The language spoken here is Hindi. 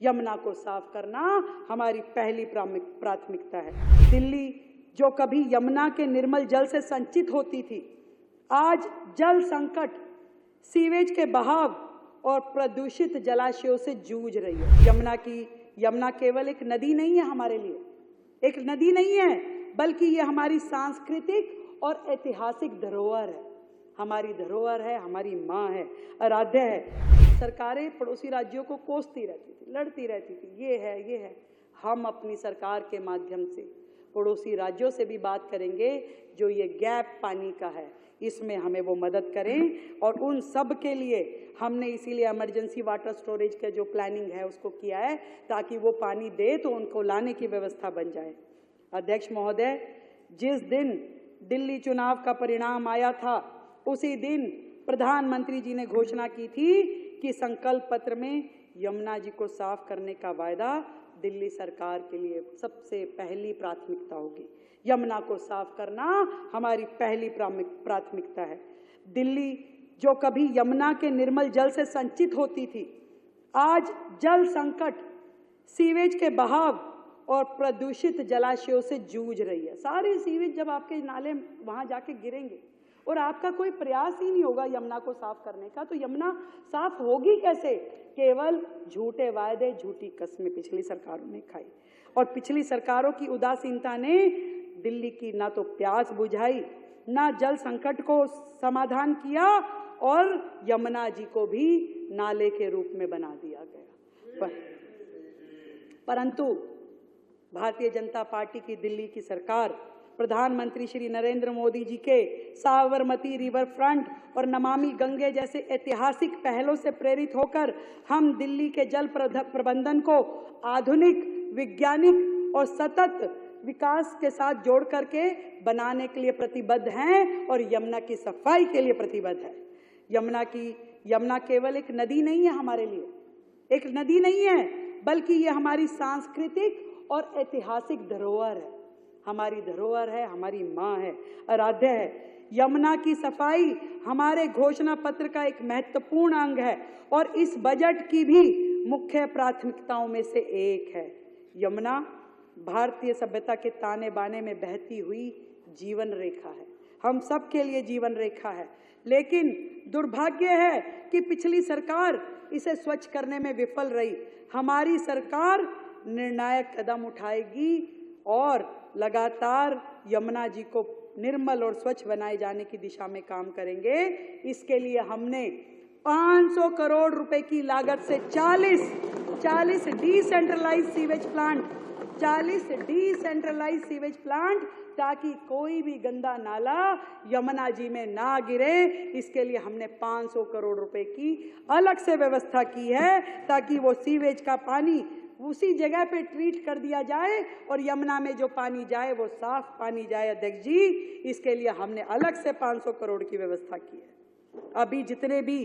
यमुना को साफ करना हमारी पहली प्राथमिकता है। दिल्ली जो कभी यमुना के निर्मल जल से संचित होती थी, आज जल संकट, सीवेज के बहाव और प्रदूषित जलाशयों से जूझ रही है। यमुना केवल एक नदी नहीं है, हमारे लिए एक नदी नहीं है, बल्कि ये हमारी सांस्कृतिक और ऐतिहासिक धरोहर है। हमारी धरोहर है, हमारी माँ है, आराध्य है। सरकारें पड़ोसी राज्यों को कोसती रहती थी, लड़ती रहती थी, ये है। हम अपनी सरकार के माध्यम से पड़ोसी राज्यों से भी बात करेंगे जो ये गैप पानी का है, इसमें हमें वो मदद करें। और उन सब के लिए हमने इसीलिए इमरजेंसी वाटर स्टोरेज का जो प्लानिंग है उसको किया है, ताकि वो पानी दे तो उनको लाने की व्यवस्था बन जाए। अध्यक्ष महोदय, जिस दिन दिल्ली चुनाव का परिणाम आया था, उसी दिन प्रधानमंत्री जी ने घोषणा की थी कि संकल्प पत्र में यमुना जी को साफ करने का वायदा दिल्ली सरकार के लिए सबसे पहली प्राथमिकता होगी। यमुना को साफ करना हमारी पहली प्राथमिकता है। दिल्ली जो कभी यमुना के निर्मल जल से संचित होती थी, आज जल संकट, सीवेज के बहाव और प्रदूषित जलाशयों से जूझ रही है। सारे सीवेज जब आपके नाले वहां जाके गिरेंगे और आपका कोई प्रयास ही नहीं होगा यमुना को साफ करने का, तो यमुना साफ होगी कैसे? केवल झूठे वायदे, झूठी कस्में पिछली सरकारों ने खाई। और पिछली सरकारों की उदासीनता ने दिल्ली की ना तो प्यास बुझाई, ना जल संकट को समाधान किया, और यमुना जी को भी नाले के रूप में बना दिया गया। परंतु भारतीय जनता पार्टी की दिल्ली की सरकार, प्रधानमंत्री श्री नरेंद्र मोदी जी के साबरमती रिवर फ्रंट और नमामि गंगे जैसे ऐतिहासिक पहलों से प्रेरित होकर हम दिल्ली के जल प्रबंधन को आधुनिक, वैज्ञानिक और सतत विकास के साथ जोड़ करके बनाने के लिए प्रतिबद्ध हैं और यमुना की सफाई के लिए प्रतिबद्ध है। यमुना केवल एक नदी नहीं है, हमारे लिए एक नदी नहीं है, बल्कि ये हमारी सांस्कृतिक और ऐतिहासिक धरोहर है। हमारी धरोहर है, हमारी माँ है, आराध्य है। यमुना की सफाई हमारे घोषणा पत्र का एक महत्वपूर्ण अंग है और इस बजट की भी मुख्य प्राथमिकताओं में से एक है। यमुना भारतीय सभ्यता के ताने बाने में बहती हुई जीवन रेखा है, हम सब के लिए जीवन रेखा है। लेकिन दुर्भाग्य है कि पिछली सरकार इसे स्वच्छ करने में विफल रही। हमारी सरकार निर्णायक कदम उठाएगी और लगातार यमुना जी को निर्मल और स्वच्छ बनाए जाने की दिशा में काम करेंगे। इसके लिए हमने 500 करोड़ रुपए की लागत से 40 डिसेंट्रलाइज सीवेज प्लांट, ताकि कोई भी गंदा नाला यमुना जी में ना गिरे, इसके लिए हमने 500 करोड़ रुपए की अलग से व्यवस्था की है, ताकि वो सीवेज का पानी उसी जगह पे ट्रीट कर दिया जाए और यमुना में जो पानी जाए वो साफ पानी जाए। अध्यक्ष जी, इसके लिए हमने अलग से 500 करोड़ की व्यवस्था की है। अभी जितने भी